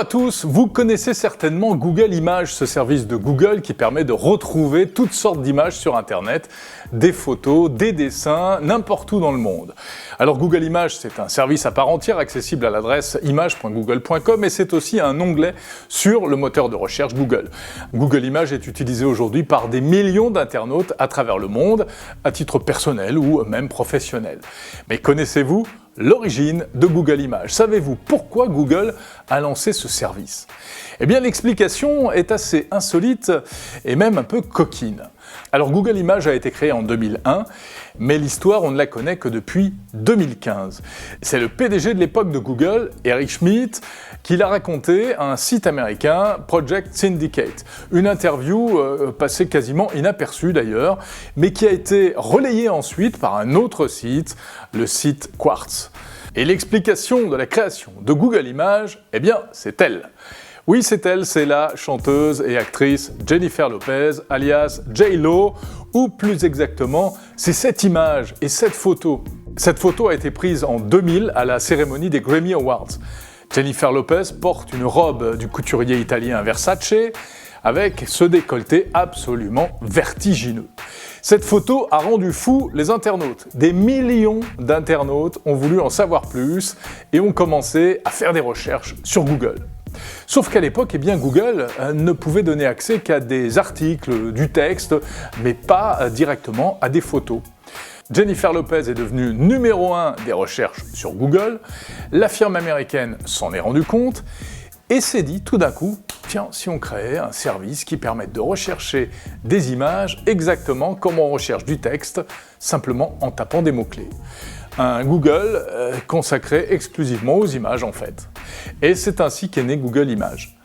tous, vous connaissez certainement Google Images, ce service de Google qui permet de retrouver toutes sortes d'images sur Internet, des photos, des dessins, n'importe où dans le monde. Alors Google Images, c'est un service à part entière accessible à l'adresse images.google.com et c'est aussi un onglet sur le moteur de recherche Google. Google Images est utilisé aujourd'hui par des millions d'internautes à travers le monde, à titre personnel ou même professionnel. Mais connaissez-vous l'origine de Google Images? Savez-vous pourquoi Google a lancé ce service? Eh bien, l'explication est assez insolite et même un peu coquine. Alors, Google Images a été créé en 2001, mais l'histoire, on ne la connaît que depuis 2015. C'est le PDG de l'époque de Google, Eric Schmidt, qui l'a raconté à un site américain, Project Syndicate. Une interview passée quasiment inaperçue d'ailleurs, mais qui a été relayée ensuite par un autre site, le site Quartz. Et l'explication de la création de Google Images, eh bien, c'est elle. Oui, c'est elle, c'est la chanteuse et actrice Jennifer Lopez, alias J-Lo, ou plus exactement, c'est cette image et cette photo. Cette photo a été prise en 2000 à la cérémonie des Grammy Awards. Jennifer Lopez porte une robe du couturier italien Versace, avec ce décolleté absolument vertigineux. Cette photo a rendu fou les internautes. Des millions d'internautes ont voulu en savoir plus et ont commencé à faire des recherches sur Google. Sauf qu'à l'époque, eh bien, Google ne pouvait donner accès qu'à des articles, du texte, mais pas directement à des photos. Jennifer Lopez est devenue numéro 1 des recherches sur Google, la firme américaine s'en est rendue compte, et s'est dit tout d'un coup, tiens, si on créait un service qui permette de rechercher des images exactement comme on recherche du texte, simplement en tapant des mots-clés. Un Google consacré exclusivement aux images en fait. Et c'est ainsi qu'est né Google Images.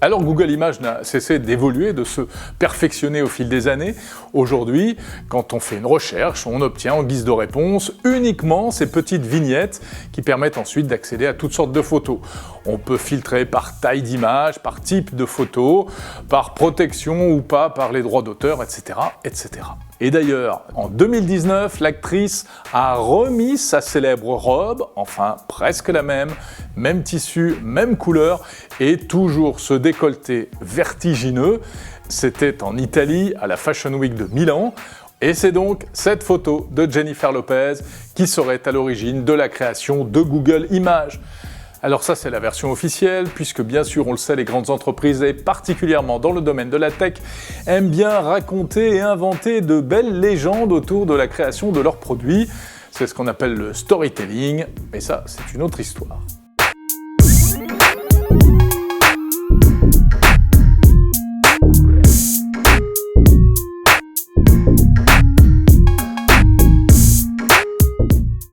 Alors Google Images n'a cessé d'évoluer, de se perfectionner au fil des années. Aujourd'hui, quand on fait une recherche, on obtient en guise de réponse uniquement ces petites vignettes qui permettent ensuite d'accéder à toutes sortes de photos. On peut filtrer par taille d'image, par type de photo, par protection ou pas, par les droits d'auteur, etc., etc. Et d'ailleurs, en 2019, l'actrice a remis sa célèbre robe, enfin presque la même tissu, même couleur, et toujours ce décolleté vertigineux. C'était en Italie, à la Fashion Week de Milan, et c'est donc cette photo de Jennifer Lopez qui serait à l'origine de la création de Google Images. Alors ça, c'est la version officielle, puisque bien sûr, on le sait, les grandes entreprises, et particulièrement dans le domaine de la tech, aiment bien raconter et inventer de belles légendes autour de la création de leurs produits. C'est ce qu'on appelle le storytelling, mais ça, c'est une autre histoire.